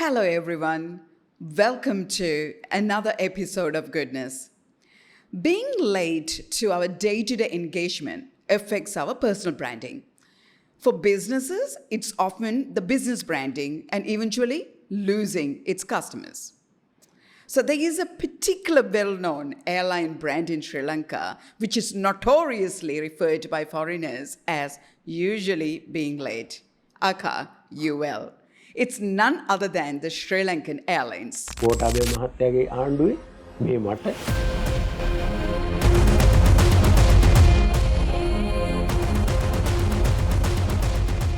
Hello everyone, welcome to another episode of Goodness. Being late to our day-to-day engagement affects our personal branding. For businesses, it's often the business branding and eventually losing its customers. So there is a particular well-known airline brand in Sri Lanka which is notoriously referred by foreigners as usually being late, aka UL. It's none other than the Sri Lankan Airlines. Modabhimanaya ආණ්ඩුවේ මේ මට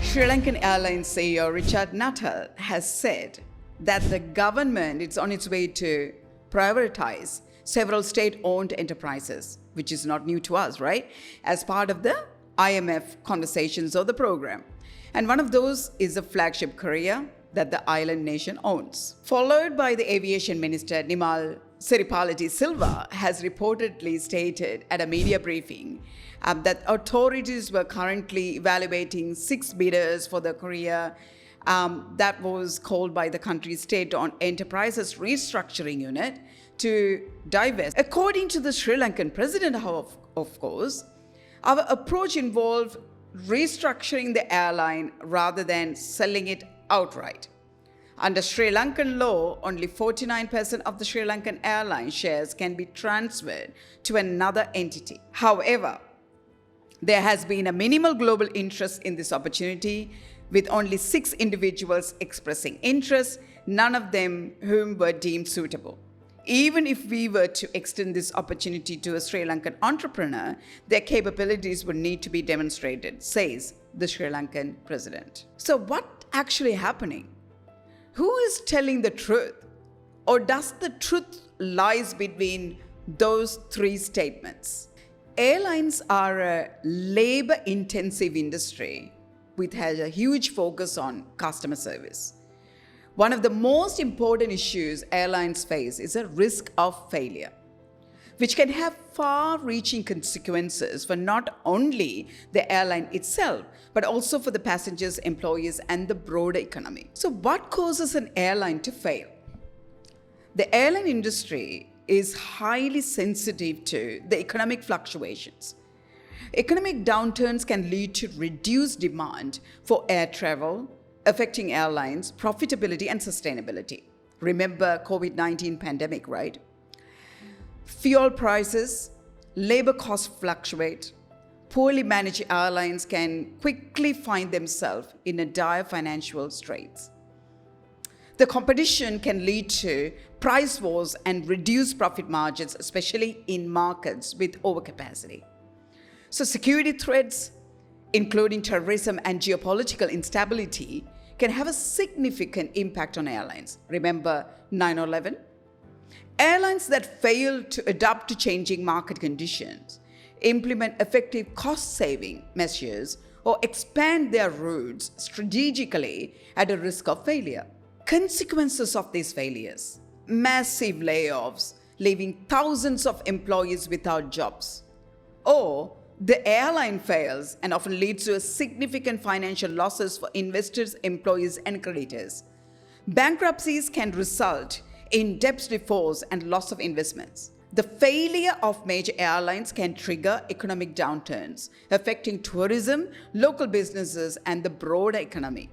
Sri Lankan Airlines CEO Richard Nuttall has said that the government is on its way to privatize several state-owned enterprises, which is not new to us, right? As part of the IMF conversations of the program. And one of those is the flagship carrier that the island nation owns. Followed by the aviation minister Nimal Siripalati Silva has reportedly stated at a media briefing that authorities were currently evaluating 6 bidders for the carrier that was called by the country's state-owned enterprises restructuring unit to divest. According to the Sri Lankan president, of course, our approach involved restructuring the airline rather than selling it outright. Under Sri Lankan law, only 49% of the Sri Lankan airline shares can be transferred to another entity. However, there has been a minimal global interest in this opportunity, with only 6 individuals expressing interest, none of them whom were deemed suitable. Even if we were to extend this opportunity to a Sri Lankan entrepreneur, their capabilities would need to be demonstrated, says the Sri Lankan president. So what's actually happening? Who is telling the truth? Or does the truth lies between those 3 statements? Airlines are a labor-intensive industry which has a huge focus on customer service. One of the most important issues airlines face is a risk of failure, which can have far-reaching consequences for not only the airline itself, but also for the passengers, employees, and the broader economy. So what causes an airline to fail? The airline industry is highly sensitive to the economic fluctuations. Economic downturns can lead to reduced demand for air travel, affecting airlines' profitability and sustainability. Remember COVID-19 pandemic, right? Fuel prices, labor costs fluctuate. Poorly managed airlines can quickly find themselves in a dire financial straits. The competition can lead to price wars and reduced profit margins, especially in markets with overcapacity. So security threats, including terrorism and geopolitical instability, can have a significant impact on airlines. Remember 9/11? Airlines that fail to adapt to changing market conditions, implement effective cost-saving measures, or expand their routes strategically at a risk of failure. Consequences of these failures: massive layoffs, leaving thousands of employees without jobs. Or the airline fails and often leads to a significant financial losses for investors, employees, and creditors. Bankruptcies can result in debt defaults and loss of investments. The failure of major airlines can trigger economic downturns, affecting tourism, local businesses, and the broader economy.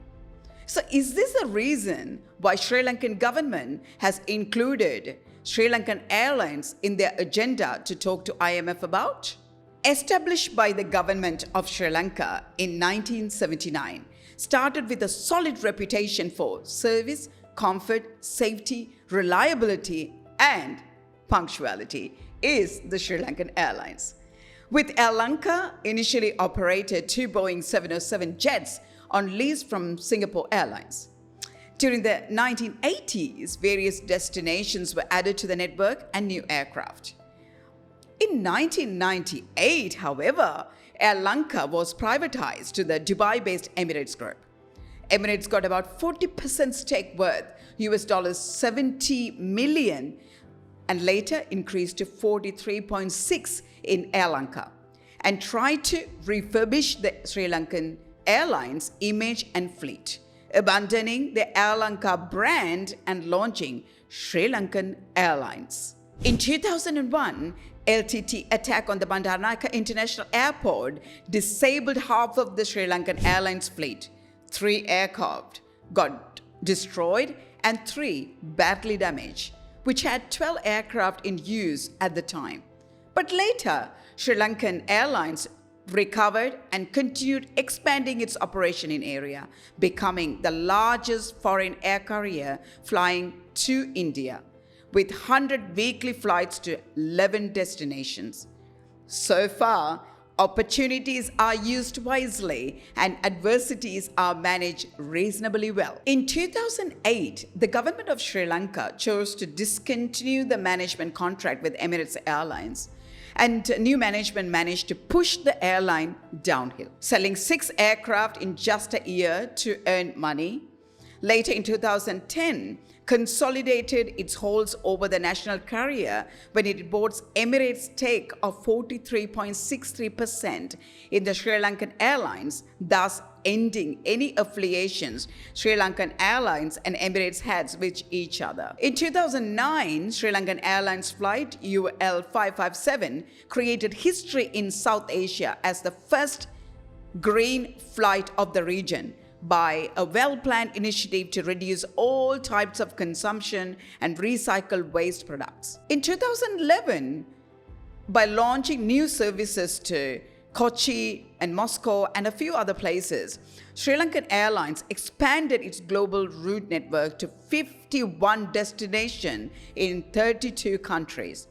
So is this a reason why Sri Lankan government has included Sri Lankan Airlines in their agenda to talk to IMF about? Established by the government of Sri Lanka in 1979, started with a solid reputation for service, comfort, safety, reliability, and punctuality, is the Sri Lankan Airlines. With Lanka initially operated 2 Boeing 707 jets on lease from Singapore Airlines. During the 1980s, various destinations were added to the network and new aircraft. In 1998, however, Lanka was privatized to the Dubai-based Emirates Group. Emirates got about 40% stake worth $70 million and later increased to 43.6 in Lanka and tried to refurbish the Sri Lankan Airlines image and fleet, abandoning the Air Lanka brand and launching Sri Lankan Airlines. In 2001, LTT attack on the Bandaranaike International Airport disabled half of the Sri Lankan Airlines fleet. 3 aircraft got destroyed and 3 badly damaged, which had 12 aircraft in use at the time. But later, Sri Lankan Airlines recovered and continued expanding its operation in area, becoming the largest foreign air carrier flying to India, with 100 weekly flights to 11 destinations. So far, opportunities are used wisely and adversities are managed reasonably well. In 2008, the government of Sri Lanka chose to discontinue the management contract with Emirates Airlines, and new management managed to push the airline downhill, selling 6 aircraft in just a year to earn money. Later in 2010, consolidated its holds over the national carrier when it bought Emirates' stake of 43.63% in the Sri Lankan Airlines, thus ending any affiliations Sri Lankan Airlines and Emirates had with each other. In 2009, Sri Lankan Airlines flight UL 557 created history in South Asia as the first green flight of the region, by a well-planned initiative to reduce all types of consumption and recycle waste products. In 2011, by launching new services to Kochi and Moscow and a few other places, Sri Lankan Airlines expanded its global route network to 51 destinations in 32 countries.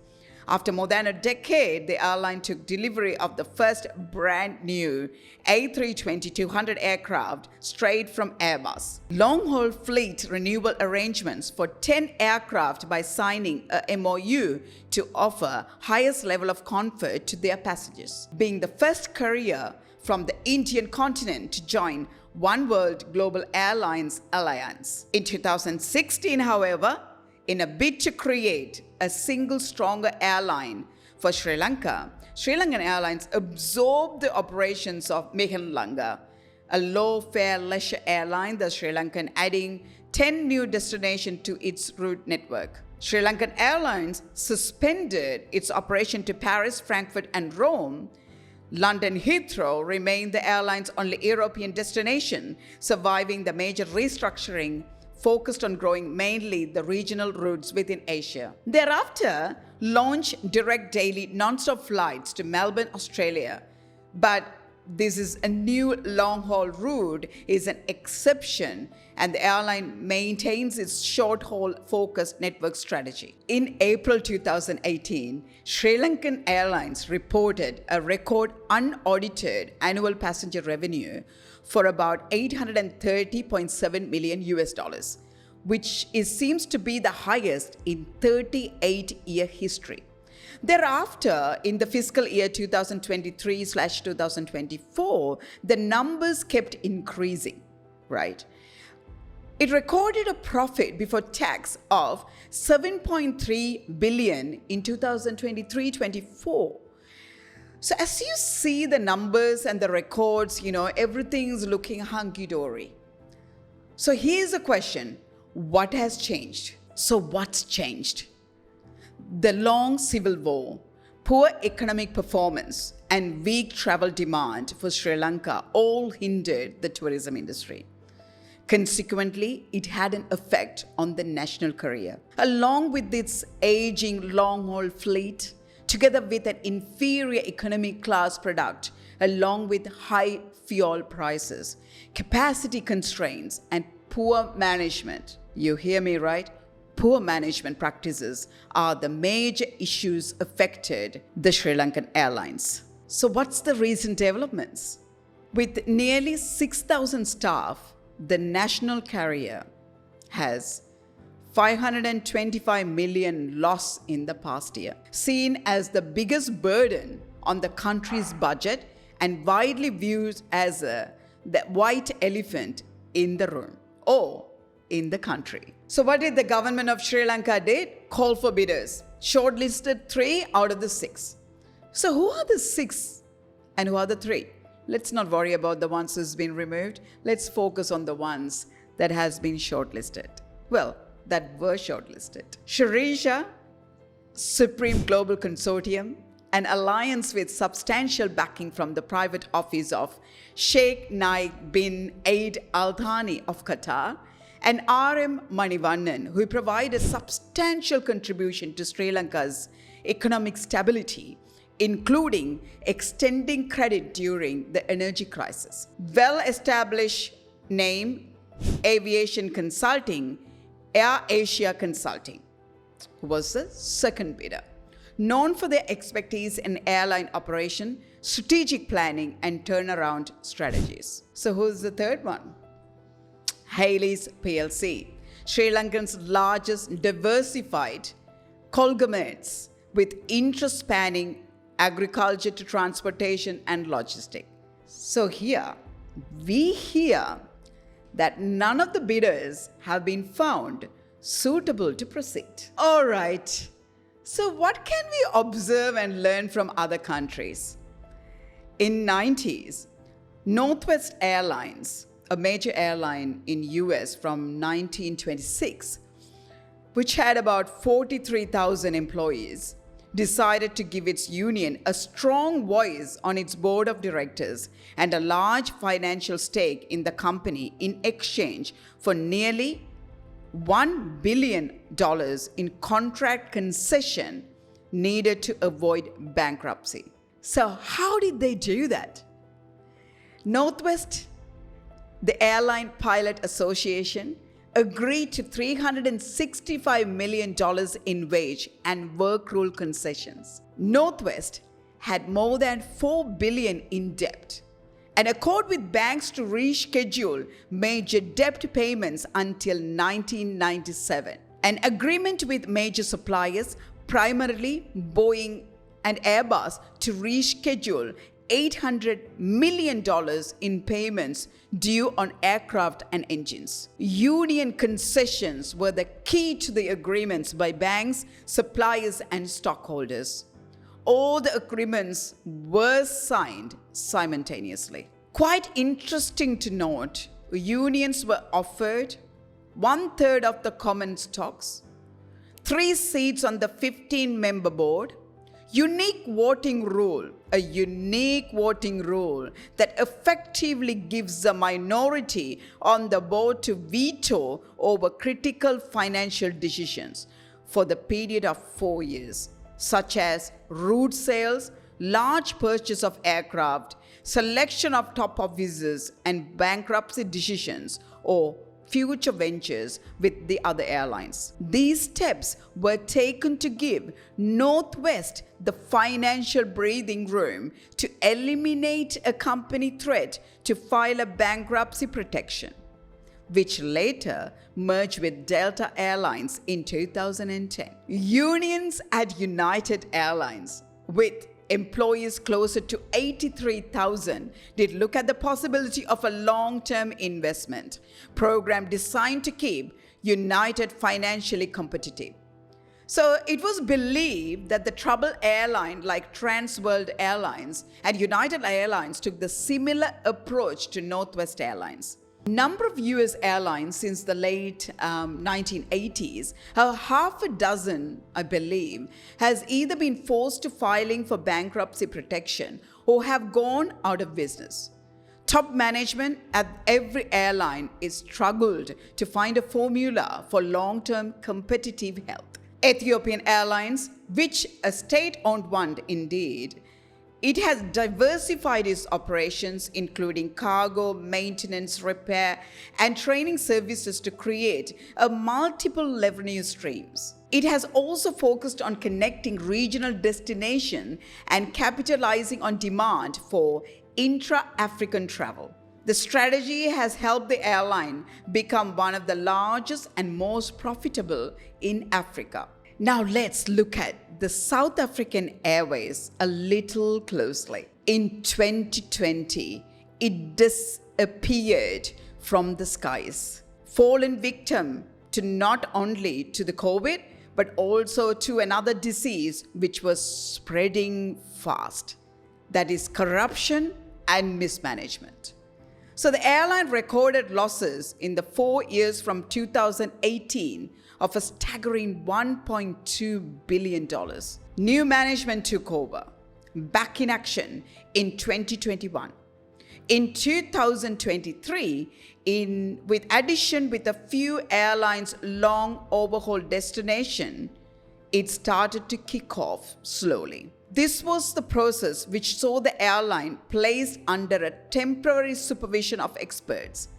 After more than a decade, the airline took delivery of the first brand new A320-200 aircraft straight from Airbus. Long-haul fleet renewal arrangements for 10 aircraft by signing a MOU to offer highest level of comfort to their passengers, being the first carrier from the Indian continent to join One World Global Airlines Alliance. In 2016, however, in a bid to create a single stronger airline for Sri Lanka, Sri Lankan Airlines absorbed the operations of Lanka, a low-fare leisure airline, the Sri Lankan adding 10 new destinations to its route network. Sri Lankan Airlines suspended its operation to Paris, Frankfurt and Rome. London Heathrow remained the airline's only European destination, surviving the major restructuring focused on growing mainly the regional routes within Asia. Thereafter, launched direct daily non-stop flights to Melbourne, Australia. But this is a new long-haul route, is an exception, and the airline maintains its short-haul focused network strategy. In April 2018, Sri Lankan Airlines reported a record unaudited annual passenger revenue for about $830.7 million, which seems to be the highest in 38-year history. Thereafter, in the fiscal year 2023/2024, the numbers kept increasing, right? It recorded a profit before tax of $7.3 billion in 2023-24. So as you see the numbers and the records, everything's looking hunky-dory. So here's a question. What has changed? So what's changed? The long civil war, poor economic performance, and weak travel demand for Sri Lanka all hindered the tourism industry. Consequently, it had an effect on the national carrier. Along with its aging long-haul fleet, together with an inferior economy class product, along with high fuel prices, capacity constraints, and poor management. You hear me right? Poor management practices are the major issues affected the Sri Lankan Airlines. So what's the recent developments? With nearly 6,000 staff, the national carrier has $525 million loss in the past year, seen as the biggest burden on the country's budget and widely viewed as the white elephant in the room or in the country. So what did the government of Sri Lanka did? Call for bidders. Shortlisted 3 out of the 6. So who are the 6 and who are the 3? Let's not worry about the ones who's been removed. Let's focus on the ones that has been shortlisted. Well, that were shortlisted. Sharisha Supreme Global Consortium, an alliance with substantial backing from the private office of Sheikh Naik bin Aid Al Thani of Qatar, and RM Manivannan, who provide a substantial contribution to Sri Lanka's economic stability, including extending credit during the energy crisis. Well-established name, aviation consulting, Air Asia Consulting was the second bidder. Known for their expertise in airline operation, strategic planning, and turnaround strategies. So who's the third one? Airways PLC, Sri Lankan's largest diversified conglomerates with interest spanning agriculture to transportation and logistics. So here, we hear that none of the bidders have been found suitable to proceed. All right, so what can we observe and learn from other countries? In 90s, Northwest Airlines, a major airline in US from 1926, which had about 43,000 employees, decided to give its union a strong voice on its board of directors and a large financial stake in the company in exchange for nearly $1 billion in contract concession needed to avoid bankruptcy. So how did they do that? Northwest, the Airline Pilot Association, agreed to $365 million in wage and work rule concessions. Northwest had more than $4 billion in debt. An accord with banks to reschedule major debt payments until 1997. An agreement with major suppliers, primarily Boeing and Airbus, to reschedule $800 million in payments due on aircraft and engines. Union concessions were the key to the agreements by banks, suppliers, and stockholders. All the agreements were signed simultaneously. Quite interesting to note, unions were offered 1/3 of the common stocks, 3 seats on the 15-member board, a unique voting rule that effectively gives the minority on the board to veto over critical financial decisions for the period of 4 years, such as route sales, large purchase of aircraft, selection of top officers, and bankruptcy decisions or future ventures with the other airlines. These steps were taken to give Northwest the financial breathing room to eliminate a company threat to file a bankruptcy protection, which later merged with Delta Airlines in 2010. Unions at United Airlines, with employees closer to 83,000, did look at the possibility of a long-term investment program designed to keep United financially competitive. So it was believed that the troubled airline like Trans World Airlines and United Airlines took the similar approach to Northwest Airlines. Number of US airlines since the late 1980s, half a dozen, I believe, has either been forced to filing for bankruptcy protection or have gone out of business. Top management at every airline is struggled to find a formula for long-term competitive health. Ethiopian Airlines, which a state-owned one indeed, it has diversified its operations, including cargo, maintenance, repair, and training services to create multiple revenue streams. It has also focused on connecting regional destinations and capitalizing on demand for intra-African travel. The strategy has helped the airline become one of the largest and most profitable in Africa. Now let's look at the South African Airways a little closely. In 2020, it disappeared from the skies, fallen victim to not only to the COVID, but also to another disease which was spreading fast, that is corruption and mismanagement. So the airline recorded losses in the 4 years from 2018 of a staggering $1.2 billion. New management took over, back in action in 2021. In 2023, with a few airlines' long overhaul destination, it started to kick off slowly. This was the process which saw the airline placed under a temporary supervision of experts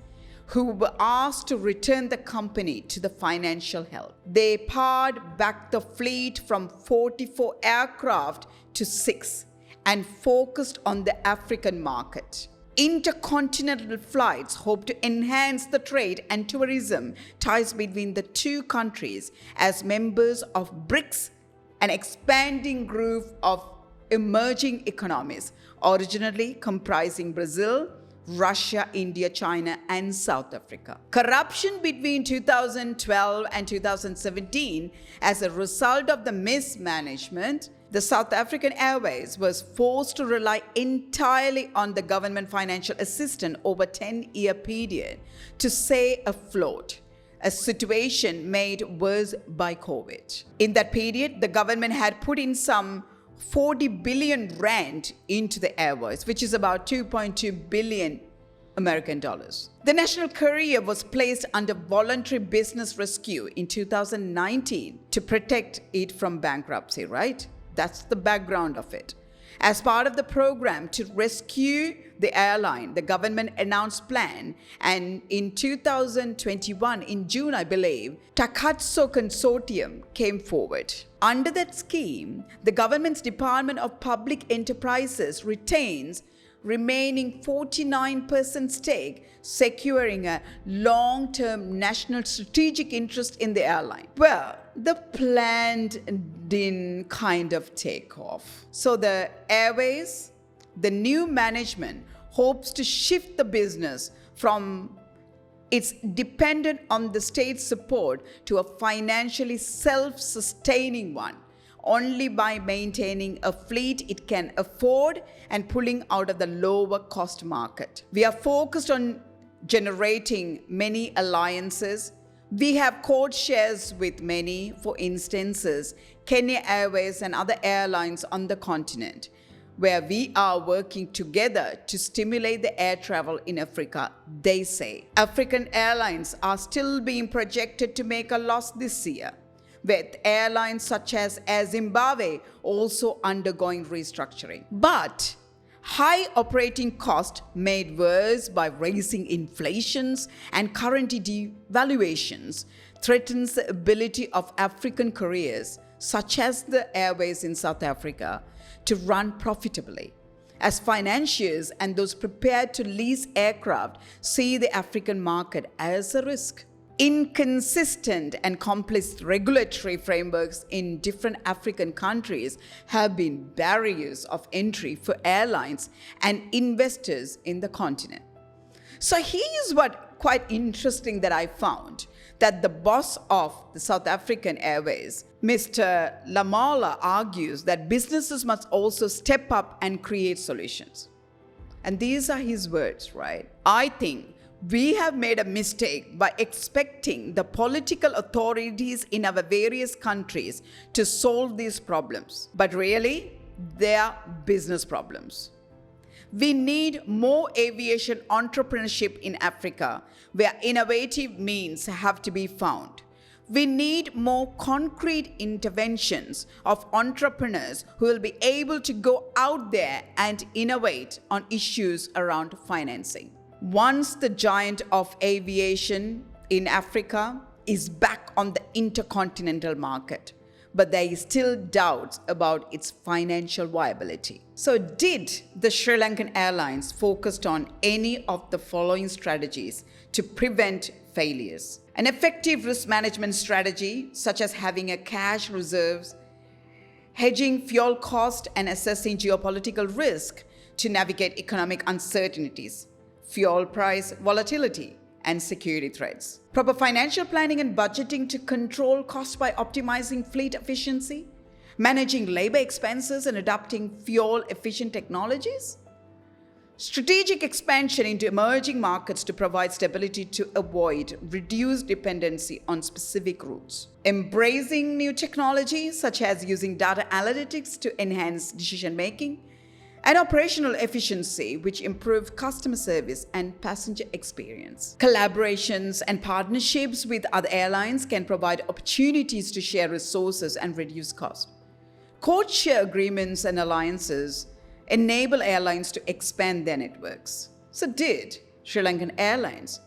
who were asked to return the company to the financial health. They pared back the fleet from 44 aircraft to 6 and focused on the African market. Intercontinental flights hope to enhance the trade and tourism ties between the two countries as members of BRICS, an expanding group of emerging economies, originally comprising Brazil, Russia, India, China, and South Africa. Corruption between 2012 and 2017 as a result of the mismanagement, the South African Airways was forced to rely entirely on the government financial assistance over a 10-year period to stay afloat, a situation made worse by COVID. In that period, the government had put in some 40 billion rand into the Airways, which is about 2.2 billion American dollars. The national carrier was placed under voluntary business rescue in 2019 to protect it from bankruptcy, right? That's the background of it. As part of the program to rescue the airline, the government announced plan, and in 2021, in June, I believe, Takatso Consortium came forward. Under that scheme, the government's Department of Public Enterprises retains remaining 49% stake, securing a long-term national strategic interest in the airline. Well, the plan didn't kind of take off. So the Airways, the new management hopes to shift the business from its dependent on the state's support to a financially self-sustaining one, only by maintaining a fleet it can afford and pulling out of the lower cost market. We are focused on generating many alliances. We have code shares with many, for instances, Kenya Airways and other airlines on the continent, where we are working together to stimulate the air travel in Africa, they say. African airlines are still being projected to make a loss this year, with airlines such as Air Zimbabwe also undergoing restructuring. But high operating cost made worse by rising inflations and currency devaluations threatens the ability of African carriers, such as the Airways in South Africa, to run profitably, as financiers and those prepared to lease aircraft see the African market as a risk. Inconsistent and complex regulatory frameworks in different African countries have been barriers of entry for airlines and investors in the continent. So here's what quite interesting that I found, that the boss of the South African Airways, Mr. Lamala, argues that businesses must also step up and create solutions. And these are his words, right? I think we have made a mistake by expecting the political authorities in our various countries to solve these problems. But really, they are business problems. We need more aviation entrepreneurship in Africa, where innovative means have to be found. We need more concrete interventions of entrepreneurs who will be able to go out there and innovate on issues around financing. Once the giant of aviation in Africa is back on the intercontinental market, but there is still doubts about its financial viability. So did the Sri Lankan Airlines focus on any of the following strategies to prevent failures? An effective risk management strategy, such as having a cash reserves, hedging fuel cost and assessing geopolitical risk to navigate economic uncertainties, fuel price volatility, and security threats. Proper financial planning and budgeting to control costs by optimizing fleet efficiency, managing labor expenses and adopting fuel-efficient technologies. Strategic expansion into emerging markets to provide stability to avoid reduced dependency on specific routes. Embracing new technologies such as using data analytics to enhance decision making and operational efficiency, which improve customer service and passenger experience. Collaborations and partnerships with other airlines can provide opportunities to share resources and reduce costs. Code-share agreements and alliances enable airlines to expand their networks. So did Sri Lankan Airlines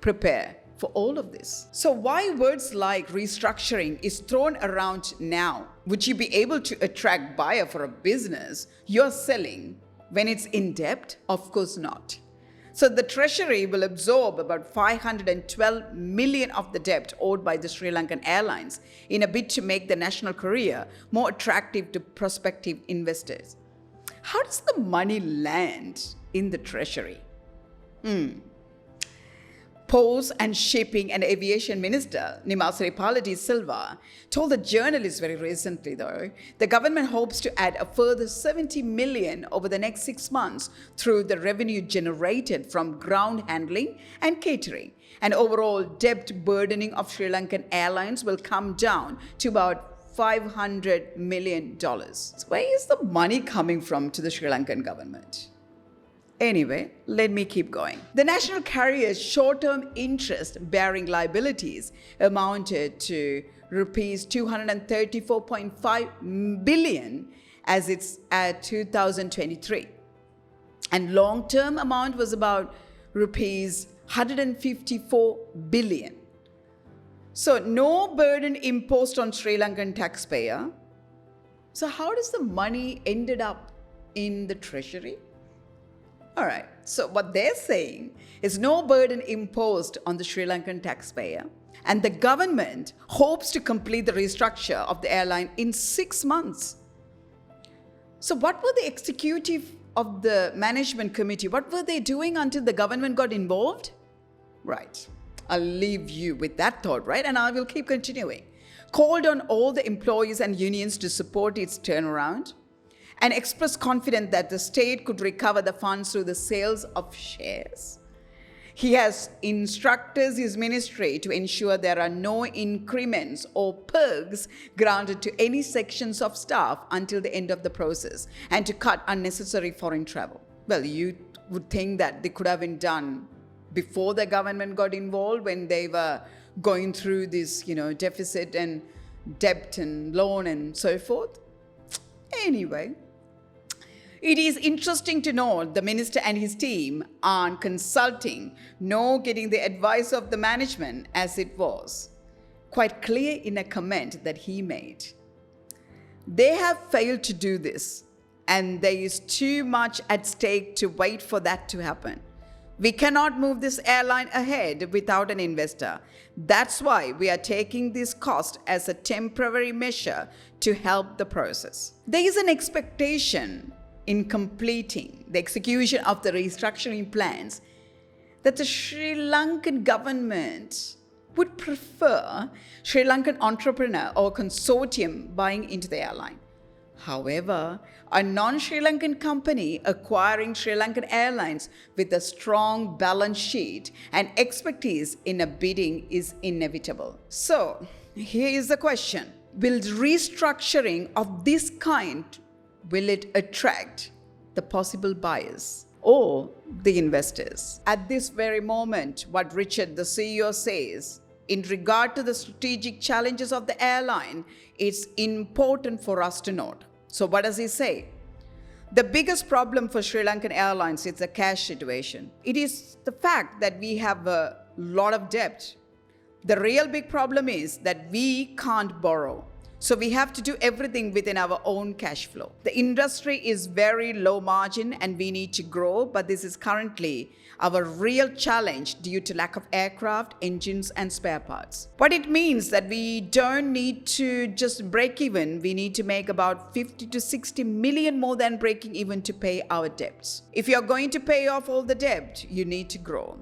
prepare for all of this? So why words like restructuring is thrown around now? Would you be able to attract buyer for a business you're selling when it's in debt? Of course not. So the Treasury will absorb about 512 million of the debt owed by the Sri Lankan Airlines in a bid to make the national carrier more attractive to prospective investors. How does the money land in the Treasury? Ports and Shipping and Aviation Minister Nimalsari Paladi Silva told the journalists very recently, though, the government hopes to add a further 70 million over the next 6 months through the revenue generated from ground handling and catering. And overall debt burdening of Sri Lankan Airlines will come down to about $500 million. So where is the money coming from to the Sri Lankan government? Anyway, let me keep going. The national carrier's short-term interest-bearing liabilities amounted to rupees 234.5 billion as it's at 2023. And long-term amount was about rupees 154 billion. So no burden imposed on Sri Lankan taxpayer. So how does the money ended up in the treasury? All right, so what they're saying is no burden imposed on the Sri Lankan taxpayer, and the government hopes to complete the restructure of the airline in 6 months. So what were the executive of the management committee, what were they doing until the government got involved? Right, I'll leave you with that thought, right? And I will keep continuing. Called on all the employees and unions to support its turnaround, and expressed confidence that the state could recover the funds through the sales of shares. He has instructed his ministry to ensure there are no increments or perks granted to any sections of staff until the end of the process, and to cut unnecessary foreign travel. Well, you would think that they could have been done before the government got involved, when they were going through this, deficit and debt and loan and so forth. Anyway, it is interesting to note the minister and his team aren't consulting nor getting the advice of the management, as it was quite clear in a comment that he made. They have failed to do this, and there is too much at stake to wait for that to happen. We cannot move this airline ahead without an investor. That's why we are taking this cost as a temporary measure to help the process. There is an expectation in completing the execution of the restructuring plans that the Sri Lankan government would prefer Sri Lankan entrepreneur or consortium buying into the airline. However, a non-Sri Lankan company acquiring Sri Lankan Airlines with a strong balance sheet and expertise in a bidding is inevitable. So, here is the question. Will restructuring of this kind, will it attract the possible buyers or the investors? At this very moment, what Richard, the CEO, says in regard to the strategic challenges of the airline, it's important for us to note. So what does he say? The biggest problem for Sri Lankan Airlines is the cash situation. It is the fact that we have a lot of debt. The real big problem is that we can't borrow. So we have to do everything within our own cash flow. The industry is very low margin and we need to grow, but this is currently our real challenge due to lack of aircraft, engines and spare parts. What it means that we don't need to just break even, we need to make about 50 to 60 million more than breaking even to pay our debts. If you're going to pay off all the debt, you need to grow.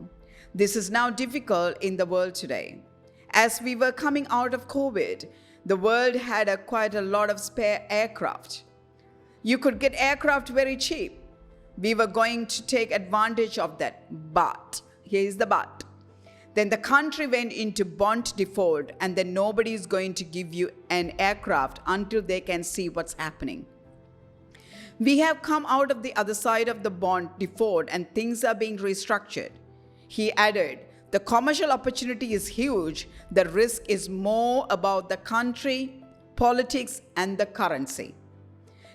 This is now difficult in the world today. As we were coming out of COVID, the world had quite a lot of spare aircraft. You could get aircraft very cheap. we were going to take advantage of that. But, here is the but. Then the country went into bond default, and then nobody is going to give you an aircraft until they can see what's happening. We have come out of the other side of the bond default and things are being restructured. He added, the commercial opportunity is huge. The risk is more about the country, politics, and the currency.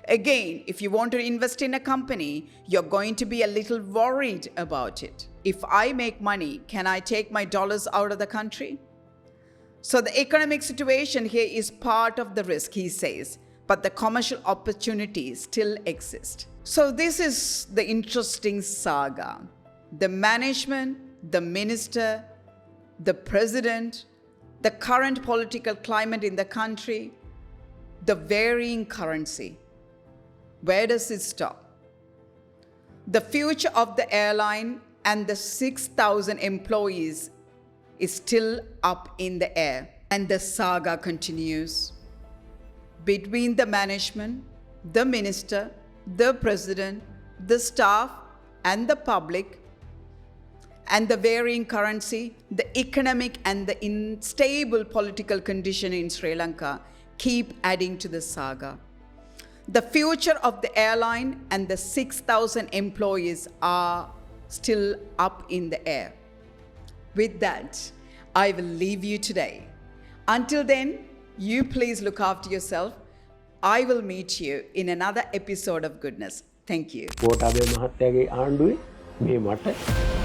Again, if you want to invest in a company, you're going to be a little worried about it. If I make money, can I take my dollars out of the country? So the economic situation here is part of the risk, he says, but the commercial opportunities still exist. So this is the interesting saga. The management, the minister, the president, the current political climate in the country, the varying currency. Where does it stop? The future of the airline and the 6,000 employees is still up in the air. And the saga continues. Between the management, the minister, the president, the staff, and the public, and the varying currency, the economic and the unstable political condition in Sri Lanka keep adding to the saga. The future of the airline and the 6,000 employees are still up in the air. With that, I will leave you today. Until then, you please look after yourself. I will meet you in another episode of Goodness. Thank you. Modabhimanaya ආණ්ඩුවේ මේ මට